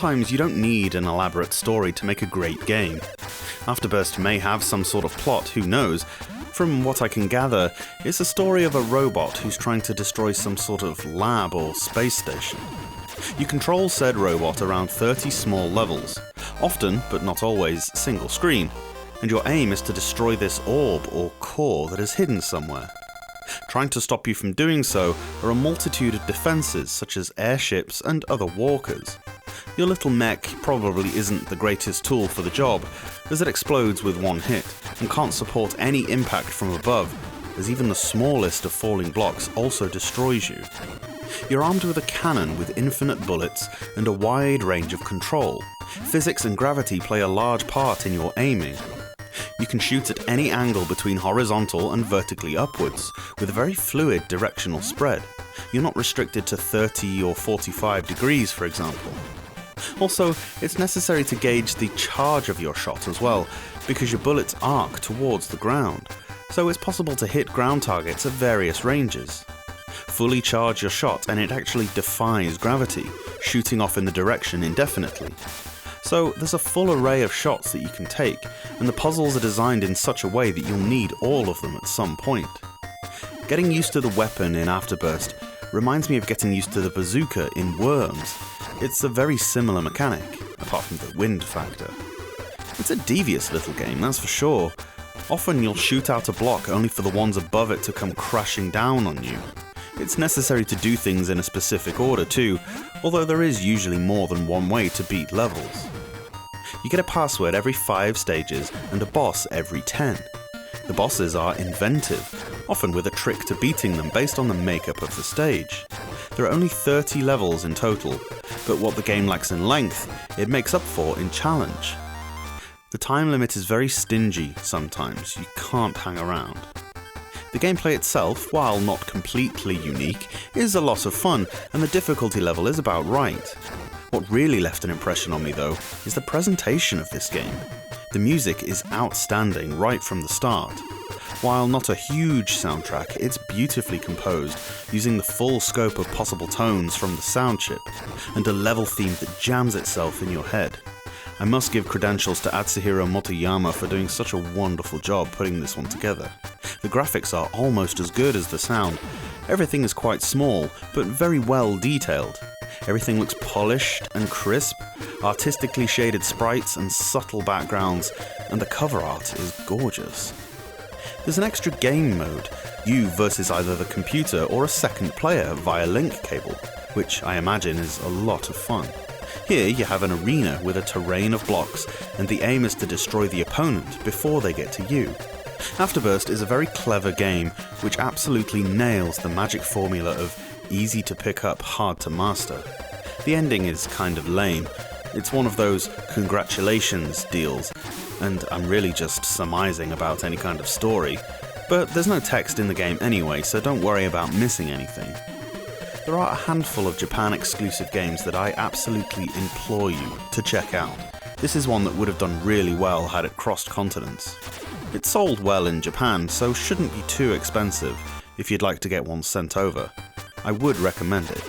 sometimes you don't need an elaborate story to make a great game. Afterburst may have some sort of plot, who knows? From what I can gather, it's a story of a robot who's trying to destroy some sort of lab or space station. You control said robot around 30 small levels, often, but not always, single screen, and your aim is to destroy this orb or core that is hidden somewhere. Trying to stop you from doing so are a multitude of defences such as airships and other walkers. Your little mech probably isn't the greatest tool for the job, as it explodes with one hit, and can't support any impact from above, as even the smallest of falling blocks also destroys you. You're armed with a cannon with infinite bullets and a wide range of control. Physics and gravity play a large part in your aiming. You can shoot at any angle between horizontal and vertically upwards, with a very fluid directional spread. You're not restricted to 30 or 45 degrees, for example. Also, it's necessary to gauge the charge of your shot as well, because your bullets arc towards the ground, so it's possible to hit ground targets at various ranges. Fully charge your shot and it actually defies gravity, shooting off in the direction indefinitely. So there's a full array of shots that you can take, and the puzzles are designed in such a way that you'll need all of them at some point. Getting used to the weapon in Afterburst reminds me of getting used to the bazooka in Worms. It's a very similar mechanic, apart from the wind factor. It's a devious little game, that's for sure. Often you'll shoot out a block only for the ones above it to come crashing down on you. It's necessary to do things in a specific order too, although there is usually more than one way to beat levels. You get a password every 5 stages and a boss every 10. The bosses are inventive, often with a trick to beating them based on the makeup of the stage. There are only 30 levels in total, but what the game lacks in length, it makes up for in challenge. The time limit is very stingy sometimes, you can't hang around. The gameplay itself, while not completely unique, is a lot of fun, and the difficulty level is about right. What really left an impression on me though, is the presentation of this game. The music is outstanding right from the start. While not a huge soundtrack, it's beautifully composed, using the full scope of possible tones from the sound chip, and a level theme that jams itself in your head. I must give credentials to Atsuhiro Motoyama for doing such a wonderful job putting this one together. The graphics are almost as good as the sound. Everything is quite small, but very well detailed. Everything looks polished and crisp, artistically shaded sprites and subtle backgrounds, and the cover art is gorgeous. There's an extra game mode, you versus either the computer or a second player via link cable, which I imagine is a lot of fun. Here you have an arena with a terrain of blocks, and the aim is to destroy the opponent before they get to you. Afterburst is a very clever game which absolutely nails the magic formula of easy to pick up, hard to master. The ending is kind of lame. It's one of those congratulations deals, and I'm really just surmising about any kind of story, but there's no text in the game anyway, so don't worry about missing anything. There are a handful of Japan-exclusive games that I absolutely implore you to check out. This is one that would have done really well had it crossed continents. It sold well in Japan, so shouldn't be too expensive if you'd like to get one sent over. I would recommend it.